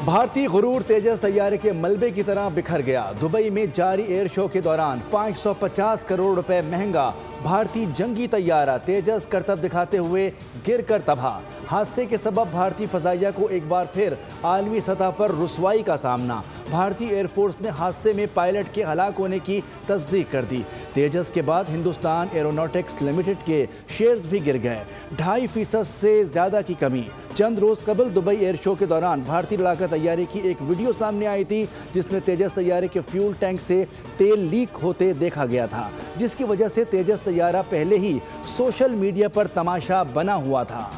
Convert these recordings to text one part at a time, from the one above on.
भारतीय गुरूर तेजस तैयारे के मलबे की तरह बिखर गया। दुबई में जारी एयर शो के दौरान 550 करोड़ रुपए महंगा भारतीय जंगी तैयारा तेजस करतब दिखाते हुए गिरकर तबाह। हादसे के सबब भारतीय फजाइया को एक बार फिर आलमी सतह पर रुसवाई का सामना। भारतीय एयरफोर्स ने हादसे में पायलट के हलाक होने की तस्दीक कर दी। तेजस के बाद हिंदुस्तान एरोनॉटिक्स लिमिटेड के शेयर्स भी गिर गए। 2.5% से ज़्यादा की कमी। चंद रोज़ कबल दुबई एयर शो के दौरान भारतीय लड़ाका तैयारे की एक वीडियो सामने आई थी, जिसमें तेजस तैयारे के फ्यूल टैंक से तेल लीक होते देखा गया था, जिसकी वजह से तेजस तैयारा पहले ही सोशल मीडिया पर तमाशा बना हुआ था।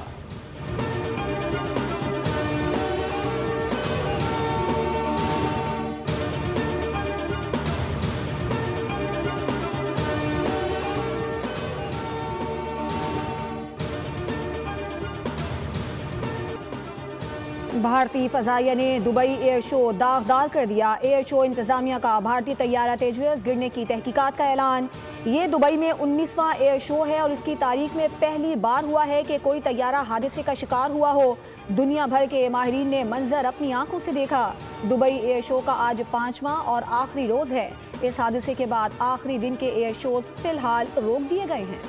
भारतीय फजाइया ने दुबई एयर शो दागदार कर दिया। एयर शो इंतजामिया का भारतीय तैयारा तेजस गिरने की तहकीकात का ऐलान। ये दुबई में 19वां एयर शो है और इसकी तारीख में पहली बार हुआ है कि कोई तैयारा हादसे का शिकार हुआ हो। दुनिया भर के माहिरीन ने मंजर अपनी आंखों से देखा। दुबई एयर शो का आज 5वां और आखिरी रोज है। इस हादसे के बाद आखिरी दिन के एयर शोज फिलहाल रोक दिए गए हैं।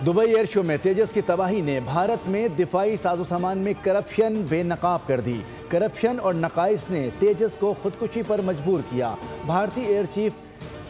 दुबई एयर शो में तेजस की तबाही ने भारत में दिफाई साजो सामान में करप्शन बेनकाब कर दी। करप्शन और नकाइस ने तेजस को खुदकुशी पर मजबूर किया। भारतीय एयर चीफ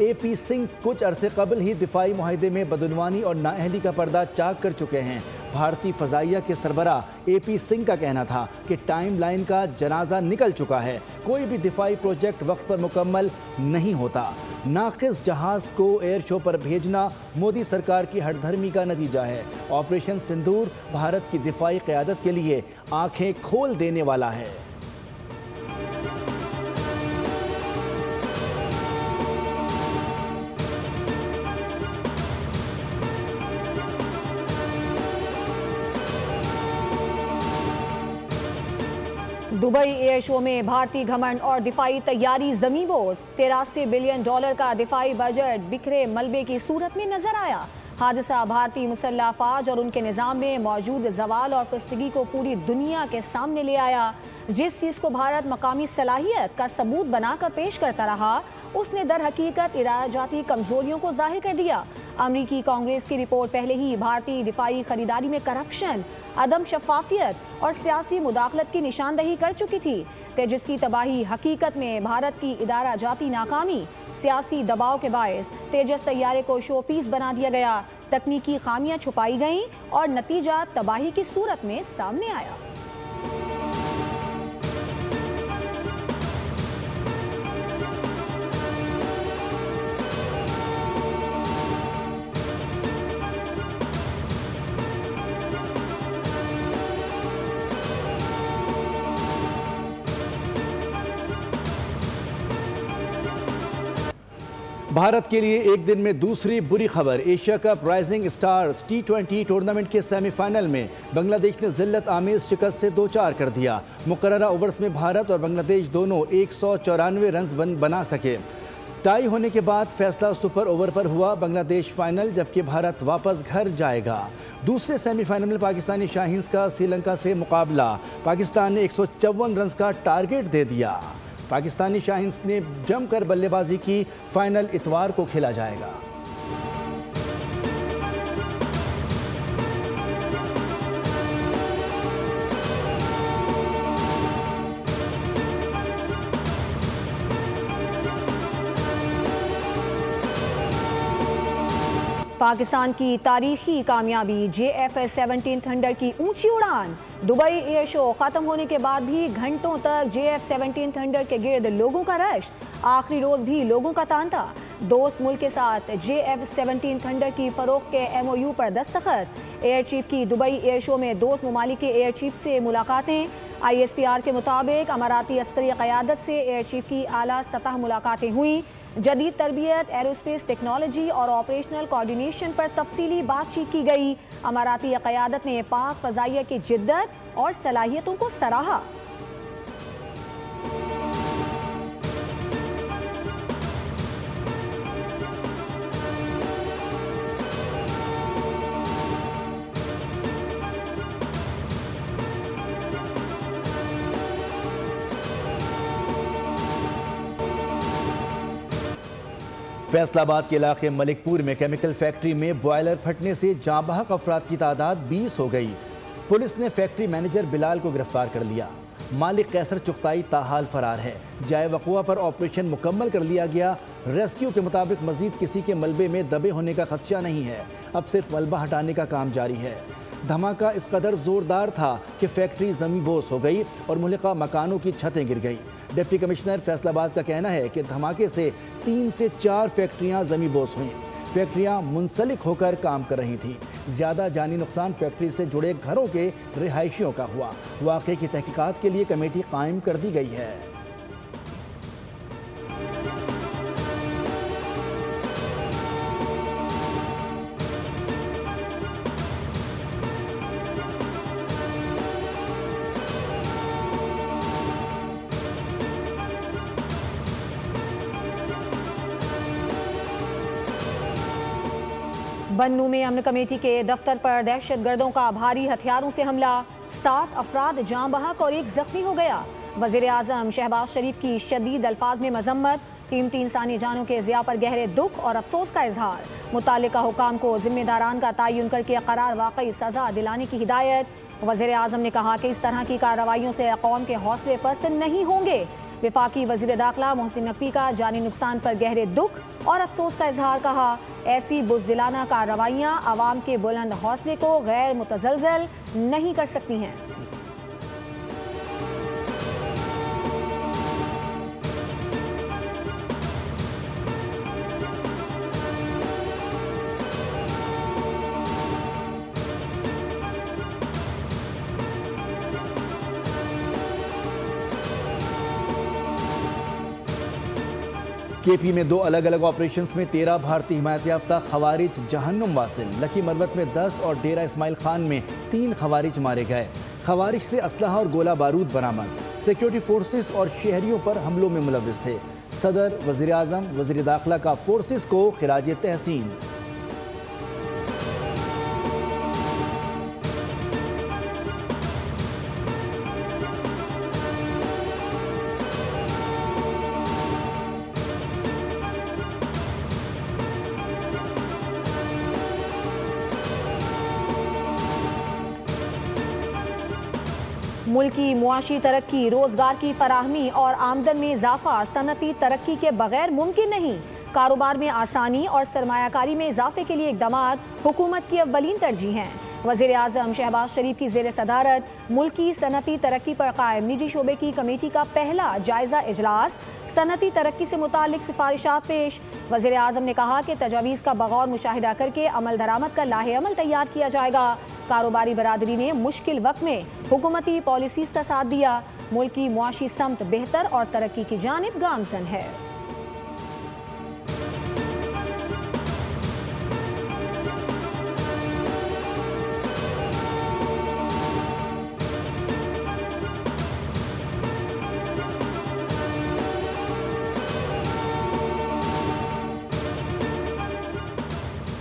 AP सिंह कुछ अरसे कबल ही दिफाई मुआहदे में बदनवानी और नाअहली का पर्दा चाक कर चुके हैं। भारतीय फजाइया के सरबराह AP सिंह का कहना था कि टाइम लाइन का जनाजा निकल चुका है। कोई भी दिफाई प्रोजेक्ट वक्त पर मुकम्मल नहीं होता। नाकिस जहाज़ को एयर शो पर भेजना मोदी सरकार की हठधर्मी का नतीजा है। ऑपरेशन सिंदूर भारत की दिफाई क़यादत के लिए आंखें खोल देने वाला है। दुबई एयर शो में भारतीय घमंड और दिफाई तैयारी ज़मींबोज़। $83 बिलियन का दिफाई बजट बिखरे मलबे की सूरत में नजर आया। हादसा भारतीय मुसल्लह अफवाज और उनके निज़ाम में मौजूद जवाल और पिस्तगी को पूरी दुनिया के सामने ले आया। जिस चीज़ को भारत मकामी सलाहियत का सबूत बनाकर पेश करता रहा, उसने दर हकीकत इराजाती कमजोरियों को जाहिर कर दिया। अमरीकी कांग्रेस की रिपोर्ट पहले ही भारतीय दिफाई खरीदारी में करप्शन, अदम शफाफियत और सियासी मुदाखलत की निशानदही कर चुकी थी। तेजस की तबाही हकीकत में भारत की इदारा जाती नाकामी, सियासी दबाव के बायस तेजस तैयारे को शो पीस बना दिया गया। तकनीकी खामियां छुपाई गईं और नतीजा तबाही की सूरत में सामने आया। भारत के लिए एक दिन में दूसरी बुरी खबर। Asia cup rising stars T20 tournament के सेमीफाइनल में बांग्लादेश ने जिल्लत आमेज शिकस्त से 2-4 कर दिया। मुकर्ररा ओवर्स में भारत और बांग्लादेश दोनों 194 रन बना सके। टाई होने के बाद फैसला सुपर ओवर पर हुआ। बांग्लादेश फाइनल, जबकि भारत वापस घर जाएगा। दूसरे सेमीफाइनल में पाकिस्तानी शाहीन्स का श्रीलंका से मुकाबला। पाकिस्तान ने 154 रन का टारगेट दे दिया। पाकिस्तानी शाहीन्स ने जमकर बल्लेबाजी की। फाइनल इतवार को खेला जाएगा। पाकिस्तान की तारीखी कामयाबी, JF-17 थंडर की ऊंची उड़ान। दुबई एयर शो खत्म होने के बाद भी घंटों तक JF-17 थंडर के गिर्द लोगों का रश। आखिरी रोज भी लोगों का तांता। दोस्त मुल्क के साथ JF-17 थंडर की फरोख्त के MOU पर दस्तखत। एयर चीफ की दुबई एयर शो में दोस्त ममालिक के एयर चीफ से मुलाकातें। ISPR के मुताबिक अमाराती अस्करी क़यादत से एयर चीफ की आला सतह मुलाकातें हुई। जदीद तरबियत, एरोस्पेस टेक्नोलॉजी और ऑपरेशनल कोऑर्डिनेशन पर तफसीली बातचीत की गई। अमाराती क़यादत ने पाक फ़ज़ाइया की जिद्दत और सलाहियतों को सराहा। फैसलाबाद के इलाके मलिकपुर में केमिकल फैक्ट्री में बॉयलर फटने से जाँ बहक अफराद की तादाद 20 हो गई। पुलिस ने फैक्ट्री मैनेजर बिलाल को गिरफ्तार कर लिया। मालिक कैसर चुगताई ताहाल फरार है। जाए वक़ुआ पर ऑपरेशन मुकम्मल कर लिया गया। रेस्क्यू के मुताबिक मजीद किसी के मलबे में दबे होने का खदशा नहीं है। अब सिर्फ मलबा हटाने का काम जारी है। धमाका इस कदर ज़ोरदार था कि फैक्ट्री ज़मींबोस हो गई और मुल्का मकानों की छतें गिर गई। डिप्टी कमिश्नर फैसलाबाद का कहना है कि धमाके से 3 से 4 फैक्ट्रियां ज़मींबोस हुईं। फैक्ट्रियां मुंसलिक होकर काम कर रही थीं। ज़्यादा जानी नुकसान फैक्ट्री से जुड़े घरों के रिहायशियों का हुआ। वाक़े की तहकीकात के लिए कमेटी कायम कर दी गई है। बन्नू में अमन कमेटी के दफ्तर पर दहशतगर्दों का भारी हथियारों से हमला। 7 अफराद जाँ बहक और 1 जख्मी हो गया। वज़ीर आज़म शहबाज शरीफ की शदीद अल्फाज में मजम्मत। कीमती इंसानी जानों के ज़िया पर गहरे दुख और अफसोस का इजहार। मुतालिका हुकाम को जिम्मेदारान का तयन करके करार वाकई सज़ा दिलाने की हिदायत। वज़ीर आज़म ने कहा कि इस तरह की कार्रवाइयों से कौम के हौसले पस्त नहीं होंगे। वफाकी वज़ीर दाखिला मोहसिन नकवी का जानी नुकसान पर गहरे दुख और अफसोस का इजहार। कहा ऐसी बुज़दिलाना कार्रवाइयाँ आवाम के बुलंद हौसले को गैर मुतज़लज़ल नहीं कर सकती हैं। केपी में 2 अलग अलग ऑपरेशंस में 13 भारतीय हिमायत याफ्ता खवारिज जहन्नुम वासिल। लकी मरवत में 10 और डेरा इस्माइल खान में 3 खवारिज मारे गए। खवारिज से असलहा और गोला बारूद बरामद। सिक्योरिटी फोर्सेस और शहरियों पर हमलों में मुलव्विस थे। सदर, वज़ीर आज़म, वज़ीर दाखिला का फोर्सेस को खिराज तहसीन। मुल्की मुआशी तरक्की, रोजगार की फराहमी और आमदन में इजाफा सनती तरक्की के बगैर मुमकिन नहीं। कारोबार में आसानी और सरमायाकारी में इजाफे के लिए इक़दामात हुकूमत की अव्वलीन तरजीह हैं। वज़ीर आज़म शहबाज शरीफ की ज़ेर सदारत मुल्की सनती तरक्की पर कायम निजी शोबे की कमेटी का पहला जायजा इजलास। सनती तरक्की से मुतालिक सिफारिशात पेश। वज़ीर आज़म ने कहा कि तजावीज़ का बगौर मुशाहिदा करके अमल दरामद का लाहे अमल तैयार किया जाएगा। कारोबारी बरादरी ने मुश्किल वक्त में हुकूमती पॉलिसीज़ का साथ दिया। मुल्की मुआशी समत बेहतर और तरक्की की जानिब गामज़न है।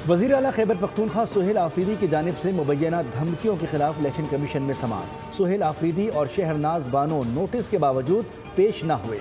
वज़ीर आला खैबर पख्तूनख्वा सुहेल आफरीदी की जानिब से मुबैना धमकियों के खिलाफ इलेक्शन कमीशन में समाअत। सुहेल आफरीदी और शहरनाज बानो नोटिस के बावजूद पेश न हुए।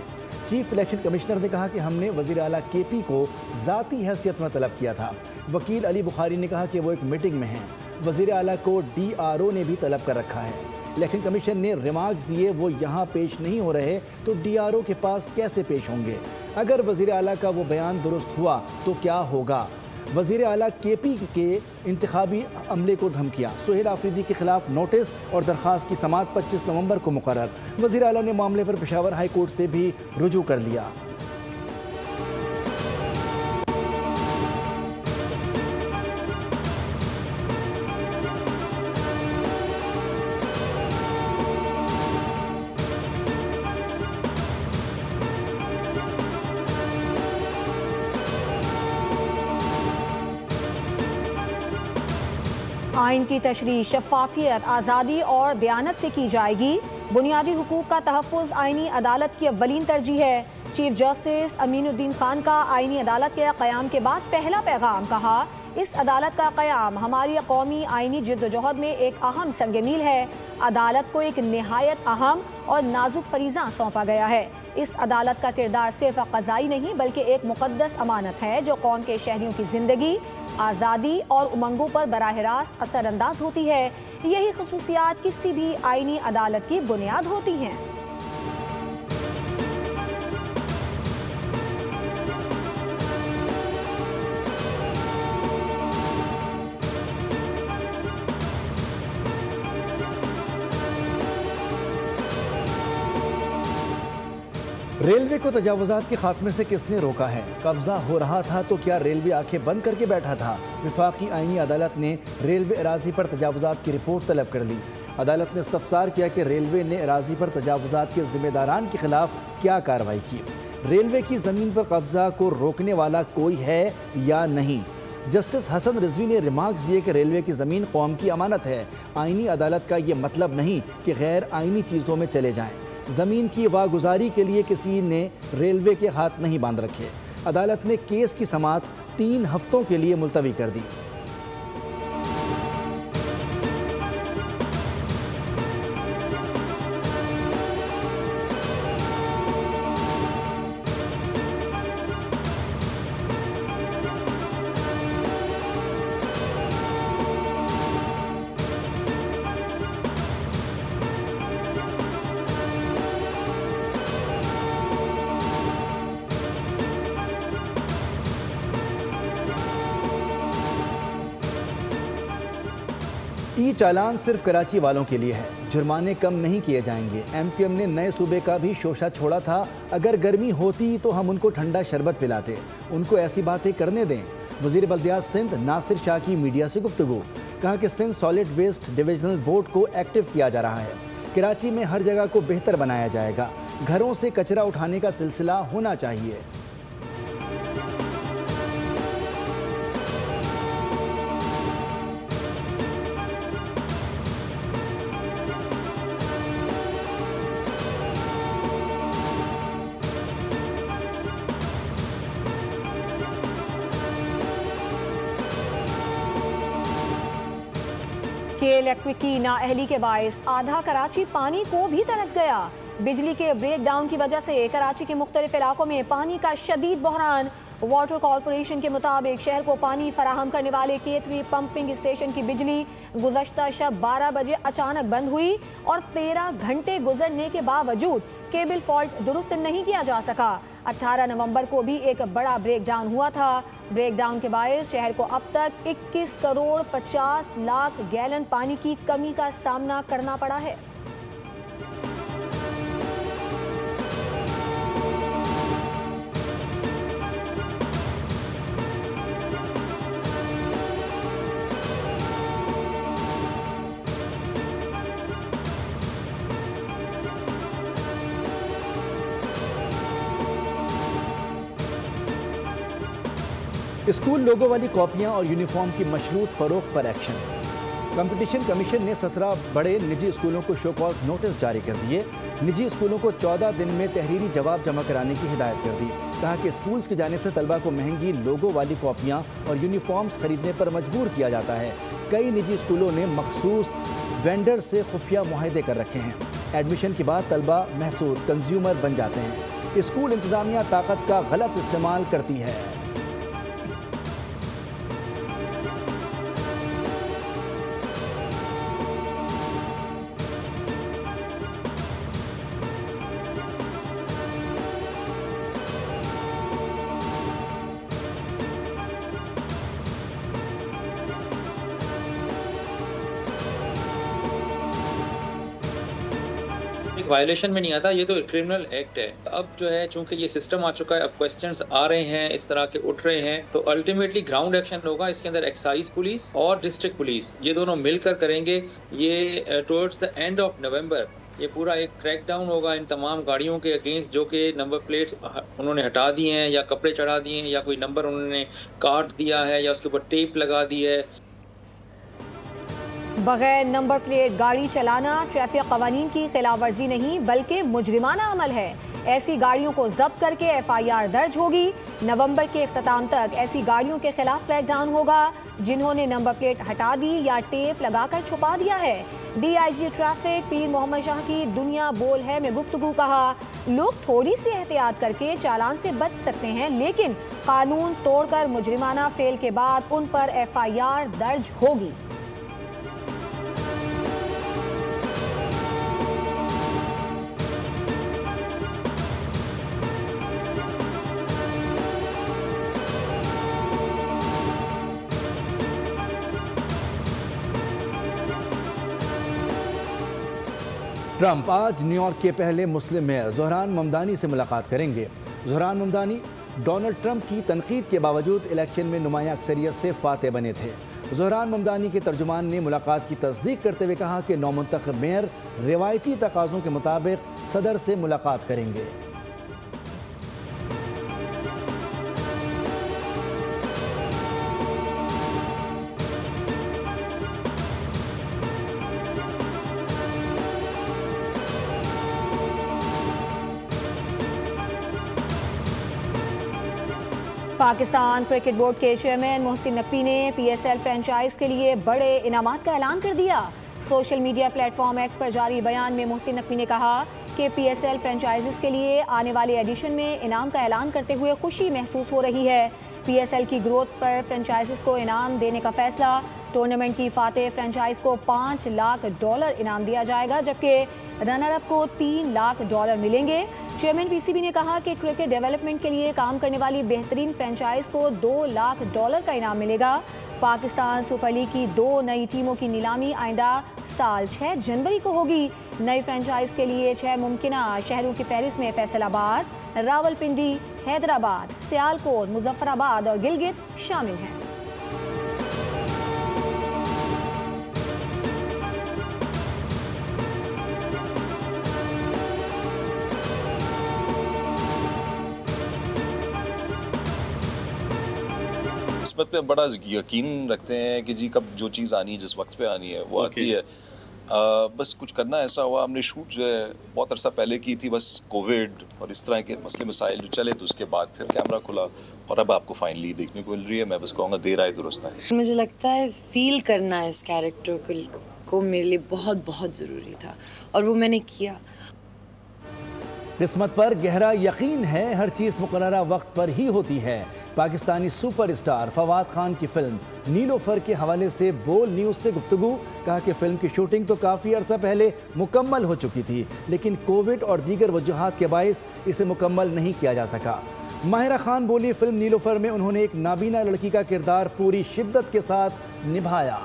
चीफ इलेक्शन कमिश्नर ने कहा कि हमने वज़ीर आला केपी को ज़ाती हैसियत में तलब किया था। वकील अली बुखारी ने कहा कि वो एक मीटिंग में हैं। वज़ीर आला को DRO ने भी तलब कर रखा है। इलेक्शन कमीशन ने रिमार्क्स दिए वो यहाँ पेश नहीं हो रहे तो DRO के पास कैसे पेश होंगे। अगर वज़ीर आला का वो बयान दुरुस्त हुआ तो क्या होगा। वज़ीर आला केपी के इंतखाबी अमले को धमकियाँ। सुहेल आफरीदी के खिलाफ नोटिस और दरख्वास्त की समाअत 25 नवंबर को मुकर्रर। वज़ीर आला ने मामले पर पेशावर हाई कोर्ट से भी रुजू कर लिया। आइन की तशरीह शफाफियत, आज़ादी और दयानत से की जाएगी। बुनियादी हुकूक का तहफ़्फ़ुज़ आइनी अदालत की अव्वलीन तरजीह है। चीफ जस्टिस अमीनुद्दीन खान का आइनी अदालत के क़याम के बाद पहला पैगाम, कहा इस अदालत का क़याम हमारी कौमी आइनी जिद्दोजहद में एक अहम संग-मील है। अदालत को एक निहायत अहम और नाजुक फरीज़ा सौंपा गया है। इस अदालत का किरदार सिर्फ क़ज़ाई नहीं बल्कि एक मुक़द्दस अमानत है जो कौम के शहरियों की ज़िंदगी, आज़ादी और उमंगों पर बराह रास्त असरअंदाज होती है। यही ख़ुसूसियात किसी भी आइनी अदालत की बुनियाद होती हैं। रेलवे को तजावुज़ात के खात्मे से किसने रोका है? कब्जा हो रहा था तो क्या रेलवे आंखें बंद करके बैठा था? विफाकी आइनी अदालत ने रेलवे अराजी पर तजावुज़ात की रिपोर्ट तलब कर ली। अदालत ने इस्तफसार किया कि रेलवे ने अराजी पर तजावुज़ात के जिम्मेदारान के खिलाफ क्या कार्रवाई की। रेलवे की ज़मीन पर कब्जा को रोकने वाला कोई है या नहीं? जस्टिस हसन रिजवी ने रिमार्क्स दिए कि रेलवे की ज़मीन कौम की अमानत है। आइनी अदालत का ये मतलब नहीं कि गैर आइनी चीज़ों में चले जाएं। ज़मीन की वागुजारी के लिए किसी ने रेलवे के हाथ नहीं बांध रखे। अदालत ने केस की समाअत 3 हफ्तों के लिए मुलतवी कर दी। ई चालान सिर्फ कराची वालों के लिए है, जुर्माने कम नहीं किए जाएंगे। MQM ने नए सूबे का भी शोशा छोड़ा था। अगर गर्मी होती तो हम उनको ठंडा शरबत पिलाते, उनको ऐसी बातें करने दें। वज़ीर बल्दियात सिंध नासिर शाह की मीडिया से गुफ्तगू, कहा कि Sindh solid waste divisional board को एक्टिव किया जा रहा है। कराची में हर जगह को बेहतर बनाया जाएगा। घरों से कचरा उठाने का सिलसिला होना चाहिए। केल एक्विक की नाअहली के बायस आधा कराची पानी को भी तरस गया। बिजली के ब्रेक डाउन की वजह से कराची के मुख्तलिफ इलाकों में पानी का शदीद बहरान। वाटर कॉरपोरेशन के मुताबिक शहर को पानी फराहम करने वाले K3 पंपिंग स्टेशन की बिजली गुज़श्ता शब 12 बजे अचानक बंद हुई और 13 घंटे गुजरने के बावजूद केबल फॉल्ट दुरुस्त नहीं किया जा सका। 18 नवंबर को भी एक बड़ा ब्रेक डाउन हुआ था। ब्रेक डाउन के बायस शहर को अब तक 21 करोड़ 50 लाख गैलन पानी की कमी का सामना करना पड़ा है। स्कूल लोगों वाली कॉपियां और यूनिफॉर्म की मशरूत फरोख्त पर एक्शन। कंपटीशन कमीशन ने 17 बड़े निजी स्कूलों को शो कॉज नोटिस जारी कर दिए। निजी स्कूलों को 14 दिन में तहरीरी जवाब जमा कराने की हिदायत कर दी। कहा कि स्कूल्स की जानिब से तलबा को महंगी लोगों वाली कॉपियां और यूनिफॉर्म्स खरीदने पर मजबूर किया जाता है। कई निजी स्कूलों ने मखसूस वेंडर से खुफिया मुआहदे कर रखे हैं। एडमिशन के बाद तलबा महसूर कंज्यूमर बन जाते हैं। स्कूल इंतजामिया ताकत का गलत इस्तेमाल करती है। वायलेशन में नहीं आता, ये तो क्रिमिनल एक्ट है। अब जो है चूंकि ये सिस्टम आ चुका है, अब क्वेश्चंस आ रहे हैं, इस तरह के उठ रहे हैं, तो अल्टीमेटली ग्राउंड एक्शन होगा। इसके अंदर एक्साइज पुलिस और डिस्ट्रिक्ट पुलिस ये दोनों मिलकर करेंगे। ये towards the end of November ये पूरा एक क्रैक डाउन होगा इन तमाम गाड़ियों के अगेंस्ट जो कि नंबर प्लेट्स उन्होंने हटा दिए हैं या कपड़े चढ़ा दिए हैं या कोई नंबर उन्होंने काट दिया है या उसके ऊपर टेप लगा दी है। बगैर नंबर प्लेट गाड़ी चलाना ट्रैफिक कवानीन की खिलाफ वर्जी नहीं बल्कि मुजरिमाना अमल है। ऐसी गाड़ियों को जब्त करके FIR दर्ज होगी। नवंबर के इख्तिताम तक ऐसी गाड़ियों के खिलाफ क्रैकडाउन होगा जिन्होंने नंबर प्लेट हटा दी या टेप लगाकर छुपा दिया है। DIG ट्रैफिक पीर मोहम्मद शाह की दुनिया बोल है में गुफ्तगू कहा, लोग थोड़ी सी एहतियात करके चालान से बच सकते हैं, लेकिन कानून तोड़कर मुजरिमाना फेल के बाद उन पर FIR दर्ज होगी। ट्रंप आज न्यूयॉर्क के पहले मुस्लिम मेयर ज़ोहरान ममदानी से मुलाकात करेंगे। ज़ोहरान ममदानी डोनाल्ड ट्रंप की तनकीद के बावजूद इलेक्शन में नुमाया अक्सरियत से फातेह बने थे। ज़ोहरान ममदानी के तर्जुमान ने मुलाकात की तस्दीक करते हुए कहा कि नौमुंतखब मेयर रिवायती तकाज़ों के मुताबिक सदर से मुलाकात करेंगे। पाकिस्तान क्रिकेट बोर्ड के चेयरमैन मोहसिन नकवी ने PSL फ्रेंचाइज के लिए बड़े इनामात का ऐलान कर दिया। सोशल मीडिया प्लेटफॉर्म X पर जारी बयान में मोहसिन नकवी ने कहा कि PSL फ्रेंचाइजेस के लिए आने वाले एडिशन में इनाम का ऐलान करते हुए खुशी महसूस हो रही है। PSL की ग्रोथ पर फ्रेंचाइजेस को इनाम देने का फैसला, टूर्नामेंट की फातेह फ्रेंचाइज को $5 लाख इनाम दिया जाएगा, जबकि रनर अप को $3 लाख मिलेंगे। चेयरमैन PCB ने कहा कि क्रिकेट डेवलपमेंट के लिए काम करने वाली बेहतरीन फ्रेंचाइज को $2 लाख का इनाम मिलेगा। पाकिस्तान सुपर लीग की 2 नई टीमों की नीलामी आइंदा साल 6 जनवरी को होगी। नई फ्रेंचाइज के लिए 6 मुमकिना शहरों की फहरिस्त में फैसलाबाद, रावलपिंडी, हैदराबाद, सियालकोट, मुजफ्फराबाद और गिलगित शामिल हैं। किस्मत पे बड़ा यकीन रखते हैं कि जी कब जो चीज़ आनी है जिस वक्त पे आनी है वो आती है। बस कुछ करना ऐसा हुआ, हमने शूट जो है बहुत अरसा पहले की थी, बस कोविड और इस तरह के मसले मसाइल जो चले तो उसके बाद फिर कैमरा खुला और अब आपको फाइनली देखने को मिल रही है। मैं बस कहूँगा देर आए दुरुस्त आए। मुझे लगता है फील करना इस कैरेक्टर को मेरे लिए बहुत बहुत ज़रूरी था और वो मैंने किया। किस्मत पर गहरा यकीन है, हर चीज़ मुकर्ररा वक्त पर ही होती है। पाकिस्तानी सुपरस्टार फवाद खान की फिल्म नीलोफर के हवाले से बोल न्यूज़ से गुफ्तगू, कहा कि फिल्म की शूटिंग तो काफ़ी अरसा पहले मुकम्मल हो चुकी थी, लेकिन कोविड और दीगर वजूहात के बायस इसे मुकम्मल नहीं किया जा सका। माहिरा खान बोली, फिल्म नीलोफर में उन्होंने एक नाबीना लड़की का किरदार पूरी शिद्दत के साथ निभाया।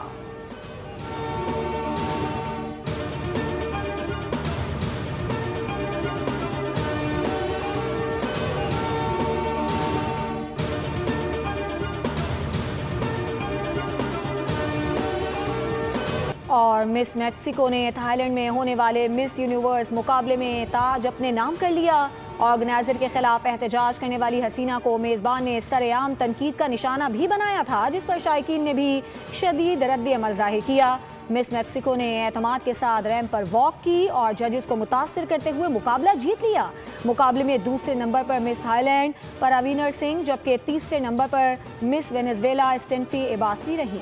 और मिस मेक्सिको ने थाईलैंड में होने वाले मिस यूनिवर्स मुकाबले में ताज अपने नाम कर लिया। ऑर्गेनाइजर के खिलाफ एहतजाज करने वाली हसीना को मेज़बान ने सरेआम तनकीद का निशाना भी बनाया था, जिस पर शायकीन ने भी शदीद रद्द अमल जाहिर किया। मिस मेक्सिको ने एतमाद के साथ रैंप पर वॉक की और जजेस को मुतासिर करते हुए मुकाबला जीत लिया। मुकाबले में दूसरे नंबर पर मिस थाईलैंड परवीनर सिंह, जबकि तीसरे नंबर पर मिस वेनेजुएला स्टेफनी एबास्ती रही।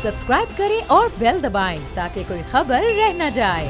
सब्सक्राइब करें और बेल दबाएं ताकि कोई खबर रह न जाए।